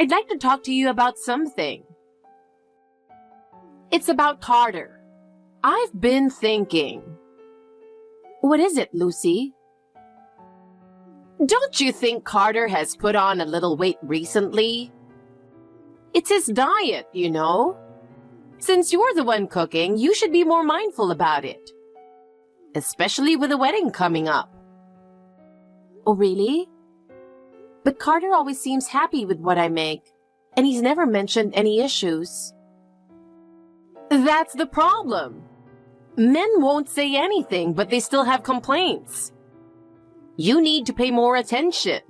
I'd like to talk to you about something. It's about Carter. I've been thinking. What is it, Lucy? Don't you think Carter has put on a little weight recently? It's his diet, you know. Since you're the one cooking, you should be more mindful about it. Especially with the wedding coming up. Oh, really? But Carter always seems happy with what I make, and he's never mentioned any issues. That's the problem. Men won't say anything, but they still have complaints. You need to pay more attention.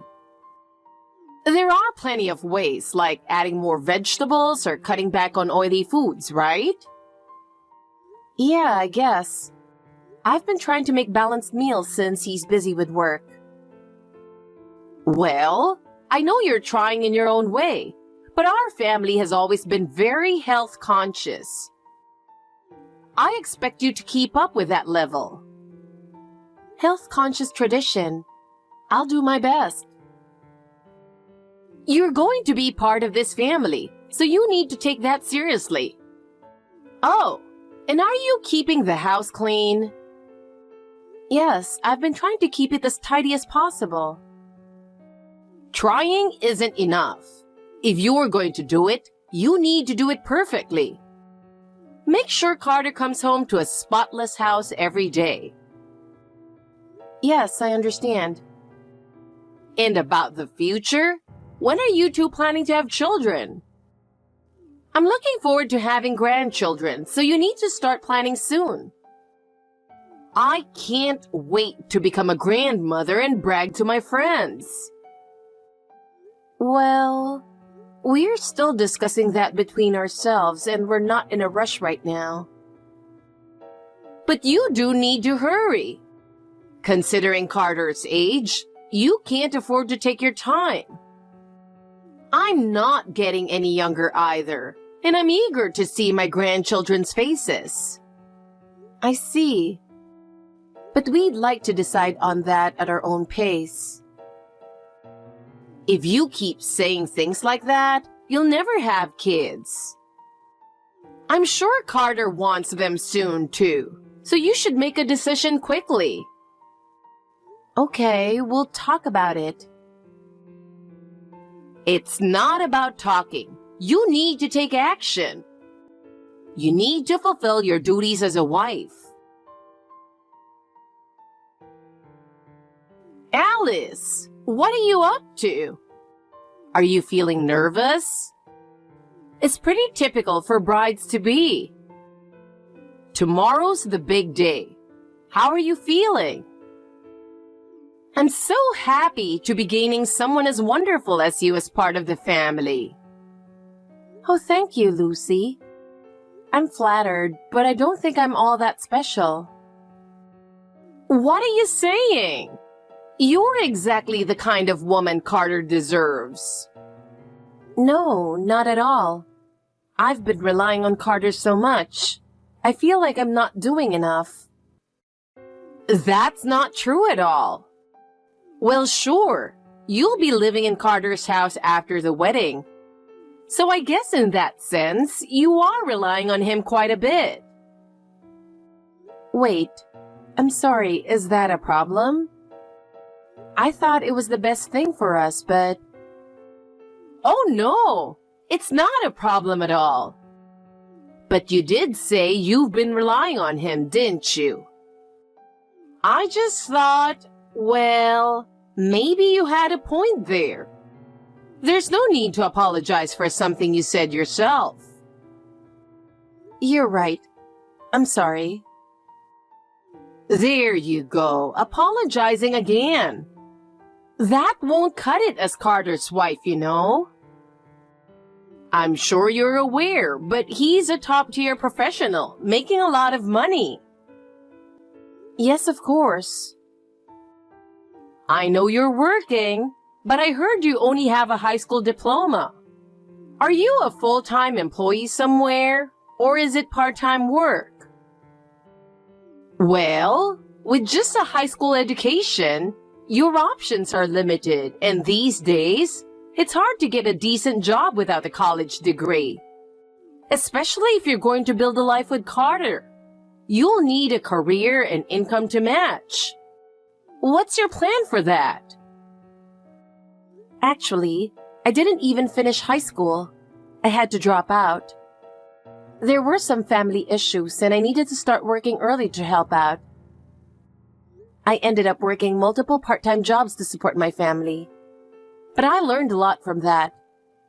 There are plenty of ways, like adding more vegetables or cutting back on oily foods, right? Yeah, I guess. I've been trying to make balanced meals since he's busy with work. Well, I know you're trying in your own way, but our family has always been very health conscious. I expect you to keep up with that level. Health conscious tradition. I'll do my best. You're going to be part of this family, so you need to take that seriously. Oh, and are you keeping the house clean? Yes, I've been trying to keep it as tidy as possible. Trying isn't enough. If you're going to do it, you need to do it perfectly. Make sure Carter comes home to a spotless house every day. Yes, I understand. And about the future? When are you two planning to have children? I'm looking forward to having grandchildren, so you need to start planning soon. I can't wait to become a grandmother and brag to my friends. Well, we're still discussing that between ourselves and we're not in a rush right now. But you do need to hurry. Considering Carter's age, you can't afford to take your time. I'm not getting any younger either, and I'm eager to see my grandchildren's faces. I see. But we'd like to decide on that at our own pace. If you keep saying things like that, you'll never have kids. I'm sure Carter wants them soon, too, so you should make a decision quickly. Okay, we'll talk about it. It's not about talking. You need to take action. You need to fulfill your duties as a wife. Alice, what are you up to? Are you feeling nervous? It's pretty typical for brides to be. Tomorrow's the big day. How are you feeling? I'm so happy to be gaining someone as wonderful as you as part of the family. Oh, thank you, Lucy. I'm flattered, but I don't think I'm all that special. What are you saying? You're exactly the kind of woman Carter deserves. No, not at all. I've been relying on Carter so much. I feel like I'm not doing enough. That's not true at all. Well, sure, you'll be living in Carter's house after the wedding. So I guess in that sense, you are relying on him quite a bit. Wait, I'm sorry, is that a problem? I thought it was the best thing for us, but... Oh no, it's not a problem at all. But you did say you've been relying on him, didn't you? I just thought, well, maybe you had a point there. There's no need to apologize for something you said yourself. You're right. I'm sorry. There you go, apologizing again. That won't cut it as Carter's wife, you know. I'm sure you're aware, but he's a top-tier professional, making a lot of money. Yes, of course. I know you're working, but I heard you only have a high school diploma. Are you a full-time employee somewhere, or is it part-time work? Well, with just a high school education, your options are limited, and these days, It's hard to get a decent job without a college degree, especially if you're going to build a life with Carter. You'll need a career and income to match. What's your plan for that? Actually, I didn't even finish high school. I had to drop out. There were some family issues and I needed to start working early to help out. I ended up working multiple part-time jobs to support my family. But I learned a lot from that,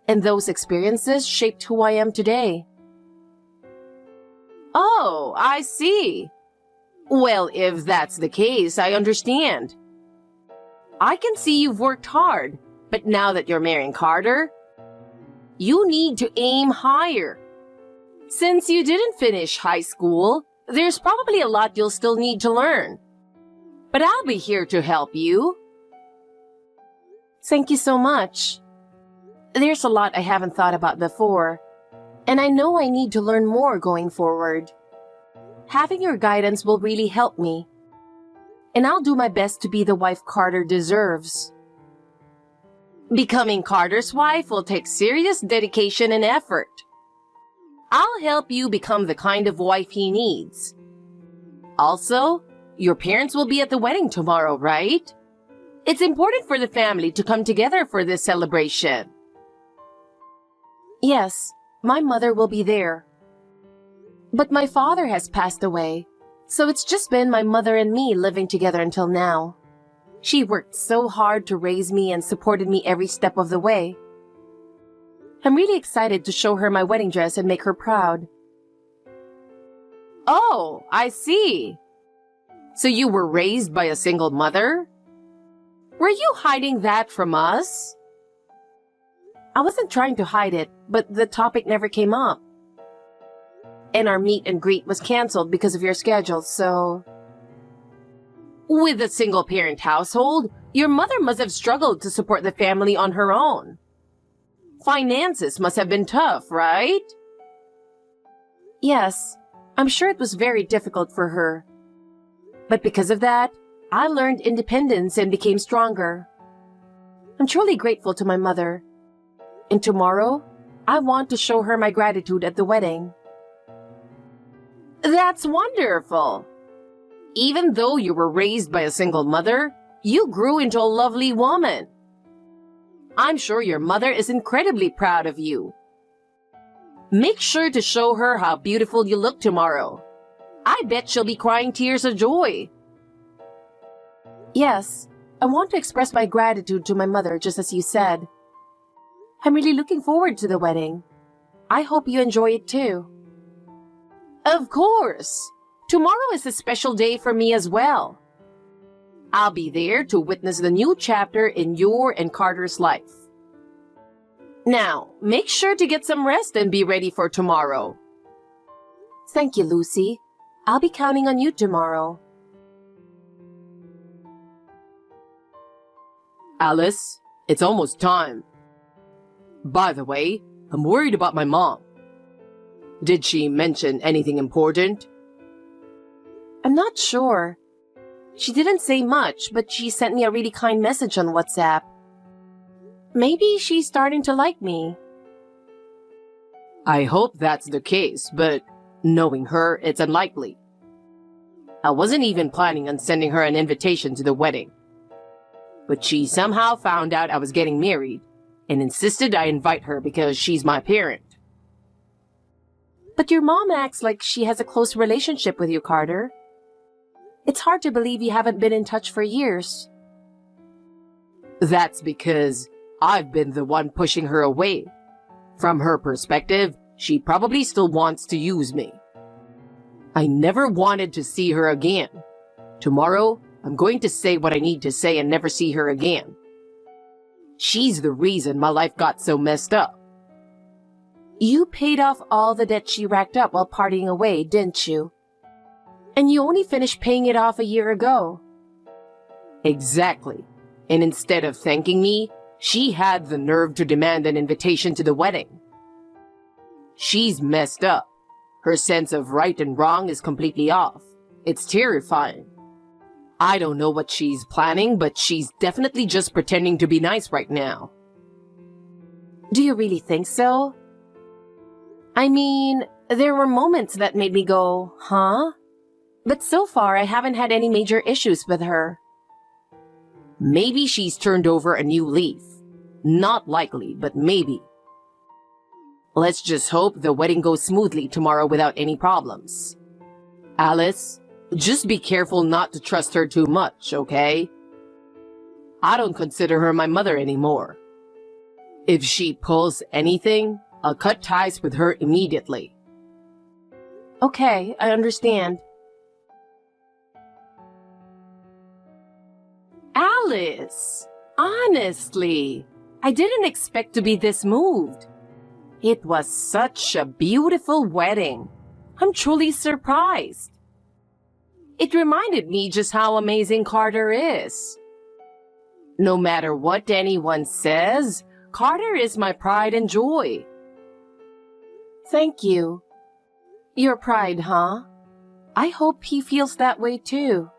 and those experiences shaped who I am today. Oh, I see. Well, if that's the case, I understand. I can see you've worked hard, but now that you're marrying Carter, you need to aim higher. Since you didn't finish high school, there's probably a lot you'll still need to learn. But I'll be here to help you. Thank you so much. There's a lot I haven't thought about before, and I know I need to learn more going forward. Having your guidance will really help me, and I'll do my best to be the wife Carter deserves. Becoming Carter's wife will take serious dedication and effort. I'll help you become the kind of wife he needs. Also, your parents will be at the wedding tomorrow, right? It's important for the family to come together for this celebration. Yes, my mother will be there. But my father has passed away, so it's just been my mother and me living together until now. She worked so hard to raise me and supported me every step of the way. I'm really excited to show her my wedding dress and make her proud. Oh, I see. So you were raised by a single mother? Were you hiding that from us? I wasn't trying to hide it, but the topic never came up. And our meet and greet was canceled because of your schedule, so... With a single-parent household, your mother must have struggled to support the family on her own. Finances must have been tough, right? Yes, I'm sure it was very difficult for her. But because of that, I learned independence and became stronger. I'm truly grateful to my mother. And tomorrow, I want to show her my gratitude at the wedding. That's wonderful! Even though you were raised by a single mother, you grew into a lovely woman. I'm sure your mother is incredibly proud of you. Make sure to show her how beautiful you look tomorrow. I bet she'll be crying tears of joy. Yes, I want to express my gratitude to my mother just as you said. I'm really looking forward to the wedding. I hope you enjoy it too. Of course! Tomorrow is a special day for me as well. I'll be there to witness the new chapter in your and Carter's life. Now, make sure to get some rest and be ready for tomorrow. Thank you, Lucy. I'll be counting on you tomorrow. Alice, it's almost time. By the way, I'm worried about my mom. Did she mention anything important? I'm not sure. She didn't say much, but she sent me a really kind message on WhatsApp. Maybe she's starting to like me. I hope that's the case, but knowing her, it's unlikely. I wasn't even planning on sending her an invitation to the wedding. But she somehow found out I was getting married and insisted I invite her because she's my parent. But your mom acts like she has a close relationship with you, Carter. It's hard to believe you haven't been in touch for years. That's because I've been the one pushing her away. From her perspective, she probably still wants to use me. I never wanted to see her again. Tomorrow, I'm going to say what I need to say and never see her again. She's the reason my life got so messed up. You paid off all the debt she racked up while partying away, didn't you? And you only finished paying it off a year ago. Exactly. And instead of thanking me, she had the nerve to demand an invitation to the wedding. She's messed up. Her sense of right and wrong is completely off. It's terrifying. I don't know what she's planning, but she's definitely just pretending to be nice right now. Do you really think so? I mean, there were moments that made me go, huh? But so far, I haven't had any major issues with her. Maybe she's turned over a new leaf. Not likely, but maybe. Let's just hope the wedding goes smoothly tomorrow without any problems. Alice, just be careful not to trust her too much, okay? I don't consider her my mother anymore. If she pulls anything, I'll cut ties with her immediately. Okay, I understand. Alice, honestly, I didn't expect to be this moved. It was such a beautiful wedding. I'm truly surprised. It reminded me just how amazing Carter is. No matter what anyone says, Carter is my pride and joy. Thank you. Your pride, huh? I hope he feels that way too.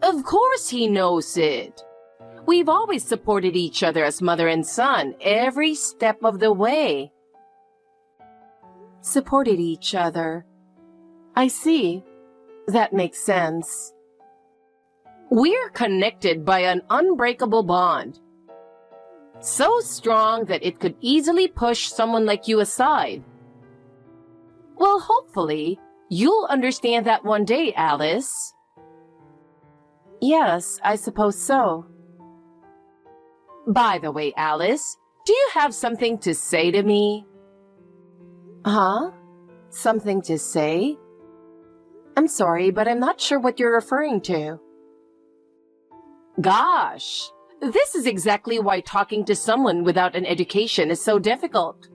Of course he knows it. We've always supported each other as mother and son every step of the way. Supported each other. I see. That makes sense. We're connected by an unbreakable bond. So strong that it could easily push someone like you aside. Well, hopefully, you'll understand that one day, Alice. Yes, I suppose so. By the way, Alice, do you have something to say to me? Huh? Something to say? I'm sorry, but I'm not sure what you're referring to. Gosh, this is exactly why talking to someone without an education is so difficult.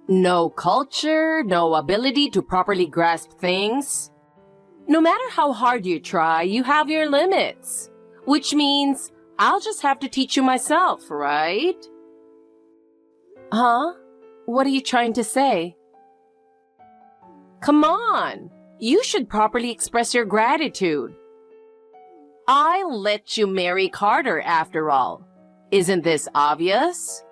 No culture, no ability to properly grasp things. No matter how hard you try, you have your limits, which means I'll just have to teach you myself, right? Huh? What are you trying to say? Come on, you should properly express your gratitude. I'll let you marry Carter after all. Isn't this obvious?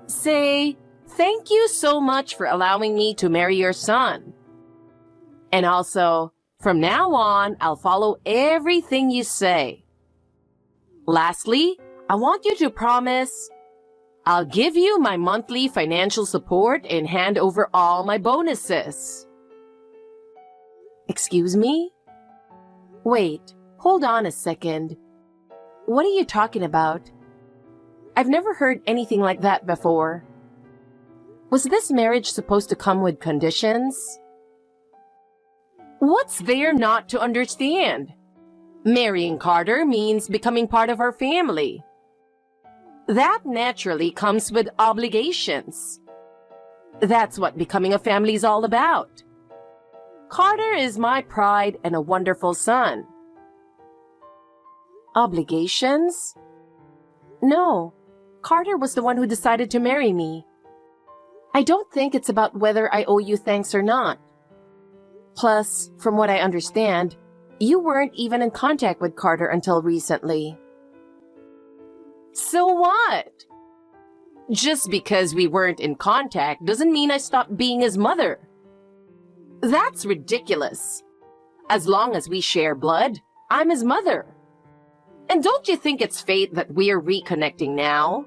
Say, thank you so much for allowing me to marry your son. And also, from now on, I'll follow everything you say. Lastly, I want you to promise I'll give you my monthly financial support and hand over all my bonuses. Excuse me? Wait, hold on a second. What are you talking about? I've never heard anything like that before. Was this marriage supposed to come with conditions? What's there not to understand? Marrying Carter means becoming part of our family. That naturally comes with obligations. That's what becoming a family is all about. Carter is my pride and a wonderful son. Obligations? No, Carter was the one who decided to marry me. I don't think it's about whether I owe you thanks or not. Plus, from what I understand, you weren't even in contact with Carter until recently. So what? Just because we weren't in contact doesn't mean I stopped being his mother. That's ridiculous. As long as we share blood, I'm his mother. And don't you think it's fate that we're reconnecting now?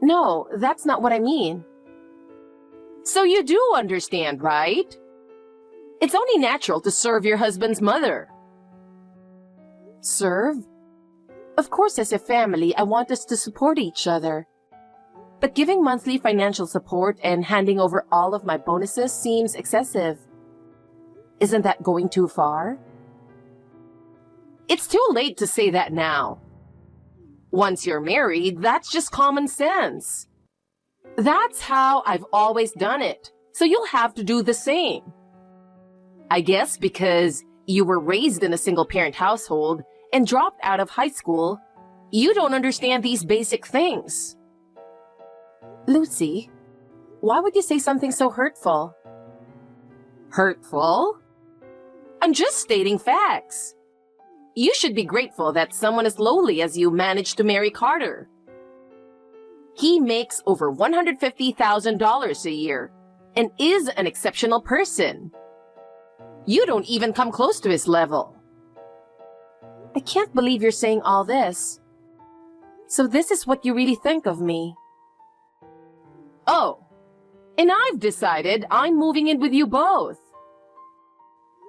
No, that's not what I mean. So you do understand, right? It's only natural to serve your husband's mother. Serve? Of course, as a family, I want us to support each other. But giving monthly financial support and handing over all of my bonuses seems excessive. Isn't that going too far? It's too late to say that now. Once you're married, that's just common sense. That's how I've always done it, so you'll have to do the same. I guess because you were raised in a single-parent household and dropped out of high school, you don't understand these basic things. Lucy, why would you say something so hurtful? Hurtful? I'm just stating facts. You should be grateful that someone as lowly as you managed to marry Carter. He makes over $150,000 a year and is an exceptional person. You don't even come close to his level. I can't believe you're saying all this. So this is what you really think of me. Oh, and I've decided I'm moving in with you both.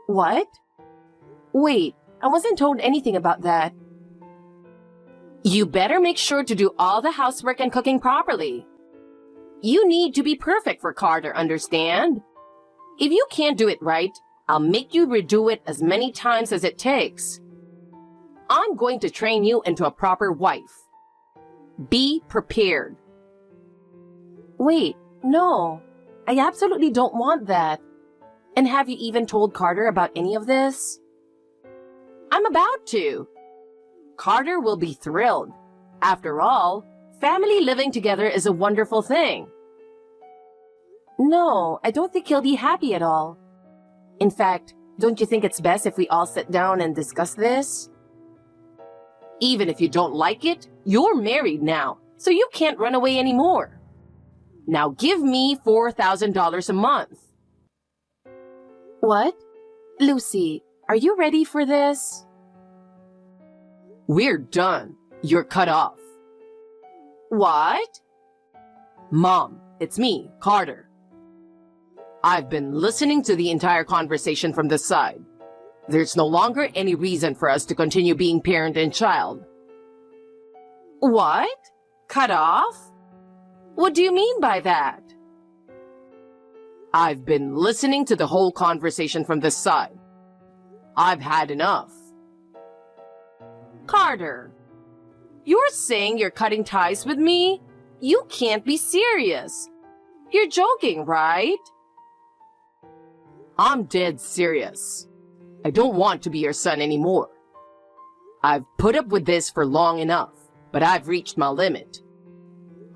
What? Wait, I wasn't told anything about that. You better make sure to do all the housework and cooking properly. You need to be perfect for Carter, understand? If you can't do it right, I'll make you redo it as many times as it takes. I'm going to train you into a proper wife. Be prepared. Wait, no. I absolutely don't want that. And have you even told Carter about any of this? I'm about to. Carter will be thrilled. After all, family living together is a wonderful thing. No, I don't think he'll be happy at all. In fact, don't you think it's best if we all sit down and discuss this? Even if you don't like it, you're married now, so you can't run away anymore. Now give me $4,000 a month. What? Lucy, are you ready for this? We're done. You're cut off. What? Mom, it's me, Carter. I've been listening to the entire conversation from this side. There's no longer any reason for us to continue being parent and child. What? Cut off? What do you mean by that? I've been listening to the whole conversation from this side. I've had enough. Carter, you're saying you're cutting ties with me? You can't be serious. You're joking, right? I'm dead serious. I don't want to be your son anymore. I've put up with this for long enough, but I've reached my limit.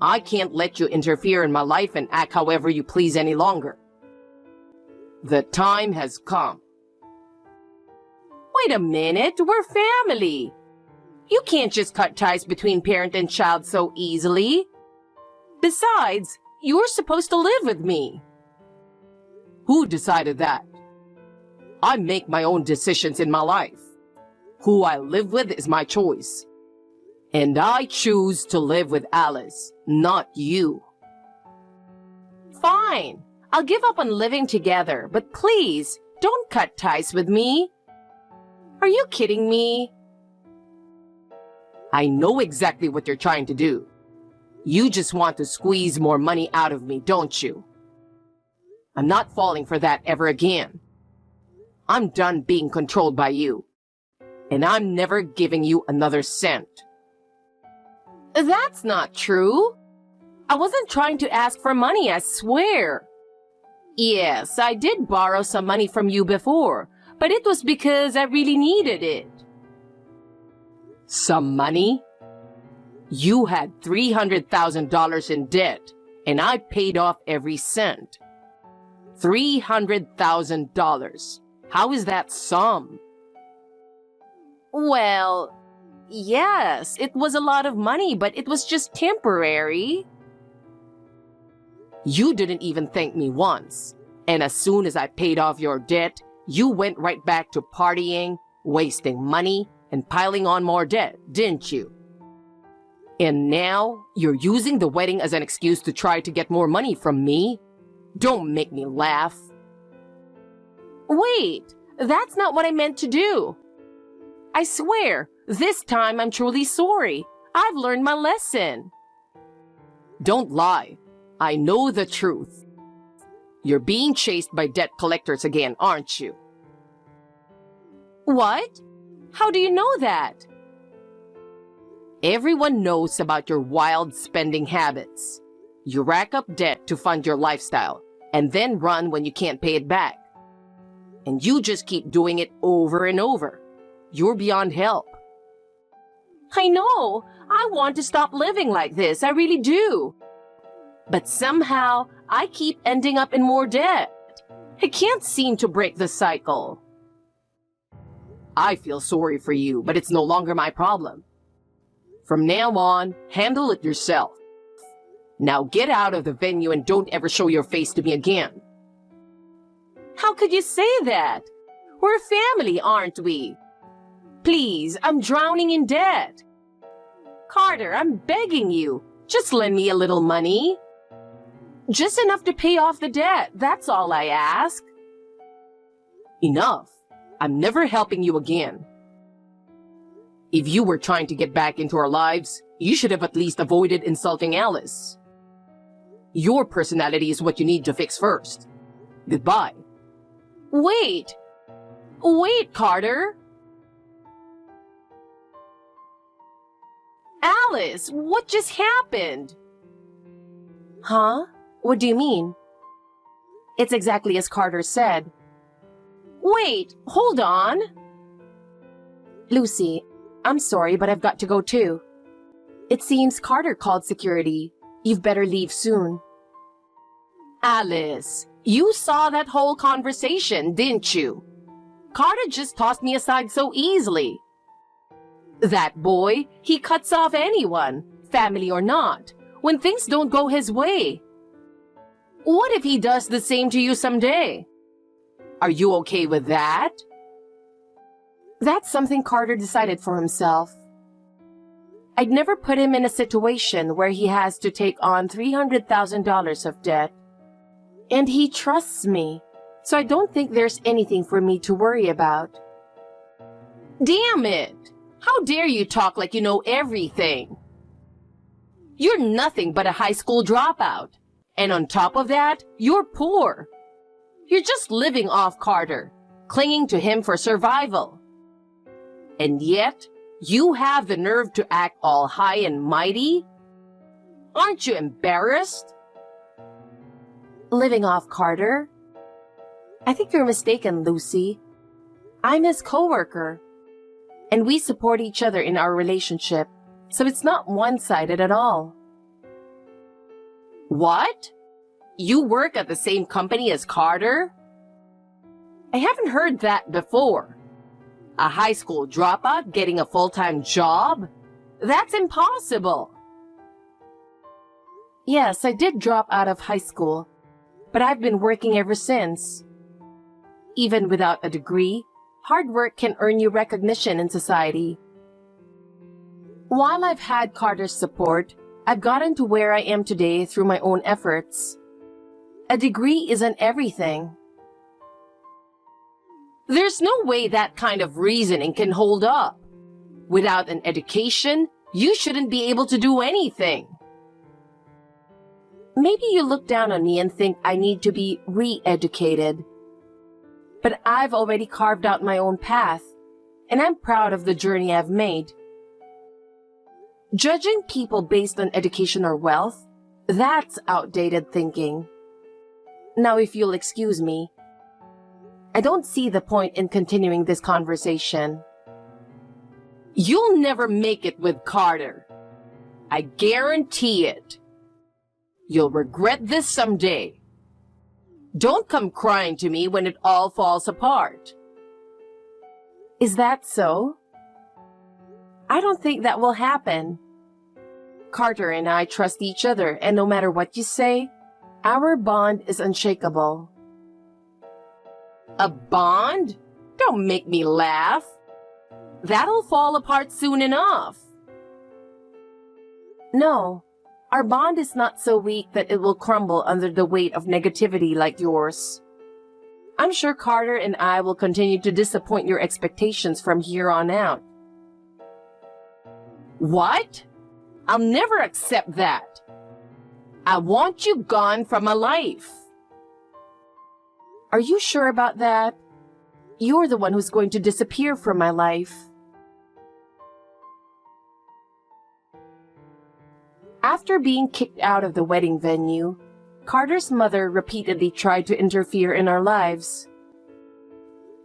I can't let you interfere in my life and act however you please any longer. The time has come. Wait a minute, we're family. You can't just cut ties between parent and child so easily. Besides, you're supposed to live with me. Who decided that? I make my own decisions in my life. Who I live with is my choice. And I choose to live with Alice, not you. Fine. I'll give up on living together, but please, don't cut ties with me. Are you kidding me? I know exactly what you're trying to do. You just want to squeeze more money out of me, don't you? I'm not falling for that ever again. I'm done being controlled by you. And I'm never giving you another cent. That's not true. I wasn't trying to ask for money, I swear. Yes, I did borrow some money from you before, but it was because I really needed it. Some money? You had $300,000 in debt, and I paid off every cent. $300,000. How is that some? Well, yes, it was a lot of money, but it was just temporary. You didn't even thank me once. And as soon as I paid off your debt, you went right back to partying, wasting money, and piling on more debt, didn't you? And now, you're using the wedding as an excuse to try to get more money from me? Don't make me laugh. Wait, that's not what I meant to do. I swear, this time I'm truly sorry. I've learned my lesson. Don't lie. I know the truth. You're being chased by debt collectors again, aren't you? What? How do you know that? Everyone knows about your wild spending habits. You rack up debt to fund your lifestyle, and then run when you can't pay it back. And you just keep doing it over and over. You're beyond help. I know. I want to stop living like this. I really do. But somehow, I keep ending up in more debt. I can't seem to break the cycle. I feel sorry for you, but it's no longer my problem. From now on, handle it yourself. Now get out of the venue and don't ever show your face to me again. How could you say that? We're family, aren't we? Please, I'm drowning in debt. Carter, I'm begging you. Just lend me a little money. Just enough to pay off the debt, that's all I ask. Enough. I'm never helping you again. If you were trying to get back into our lives, you should have at least avoided insulting Alice. Your personality is what you need to fix first. Goodbye. Wait! Wait, Carter! Alice, what just happened? Huh? What do you mean? It's exactly as Carter said. Wait, hold on. Lucy, I'm sorry, but I've got to go too. It seems Carter called security. You've better leave soon. Alice, you saw that whole conversation, didn't you? Carter just tossed me aside so easily. That boy, he cuts off anyone, family or not, when things don't go his way. What if he does the same to you someday? Are you okay with that? That's something Carter decided for himself. I'd never put him in a situation where he has to take on $300,000 of debt. And he trusts me, so I don't think there's anything for me to worry about. Damn it! How dare you talk like you know everything? You're nothing but a high school dropout. And on top of that, you're poor. You're just living off Carter, clinging to him for survival. And yet, you have the nerve to act all high and mighty? Aren't you embarrassed? Living off Carter? I think you're mistaken, Lucy. I'm his coworker. And we support each other in our relationship, so it's not one-sided at all. What? You work at the same company as Carter? I haven't heard that before. A high school dropout getting a full-time job? That's impossible. Yes, I did drop out of high school, but I've been working ever since. Even without a degree, hard work can earn you recognition in society. While I've had Carter's support, I've gotten to where I am today through my own efforts. A degree isn't everything. There's no way that kind of reasoning can hold up. Without an education, you shouldn't be able to do anything. Maybe you look down on me and think I need to be re-educated. But I've already carved out my own path, and I'm proud of the journey I've made. Judging people based on education or wealth, that's outdated thinking. Now, if you'll excuse me, I don't see the point in continuing this conversation. You'll never make it with Carter. I guarantee it. You'll regret this someday. Don't come crying to me when it all falls apart. Is that so? I don't think that will happen. Carter and I trust each other, and no matter what you say, our bond is unshakable. A bond? Don't make me laugh. That'll fall apart soon enough. No, our bond is not so weak that it will crumble under the weight of negativity like yours. I'm sure Carter and I will continue to disappoint your expectations from here on out. What? I'll never accept that. I want you gone from my life. Are you sure about that? You're the one who's going to disappear from my life. After being kicked out of the wedding venue, Carter's mother repeatedly tried to interfere in our lives.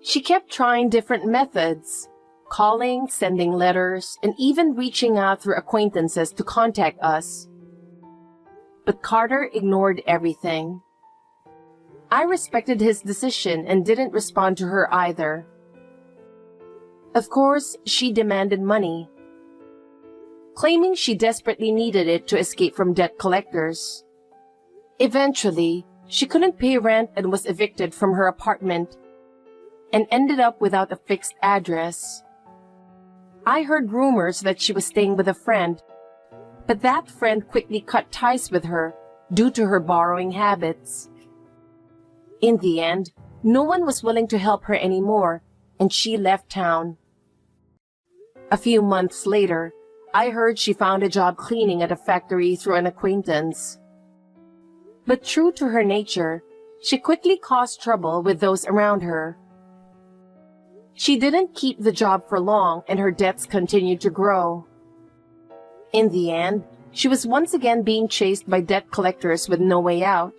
She kept trying different methods, calling, sending letters, and even reaching out through acquaintances to contact us. But Carter ignored everything. I respected his decision and didn't respond to her either. Of course, she demanded money. claiming she desperately needed it to escape from debt collectors. Eventually, she couldn't pay rent and was evicted from her apartment and ended up without a fixed address. I heard rumors that she was staying with a friend, but that friend quickly cut ties with her due to her borrowing habits. In the end, no one was willing to help her anymore, and she left town. A few months later, I heard she found a job cleaning at a factory through an acquaintance. But true to her nature, she quickly caused trouble with those around her. She didn't keep the job for long, and her debts continued to grow. In the end, she was once again being chased by debt collectors with no way out.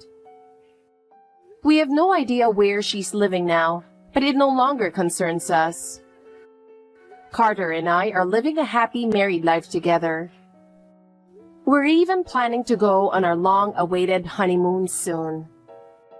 We have no idea where she's living now, but it no longer concerns us. Carter and I are living a happy married life together. We're even planning to go on our long-awaited honeymoon soon.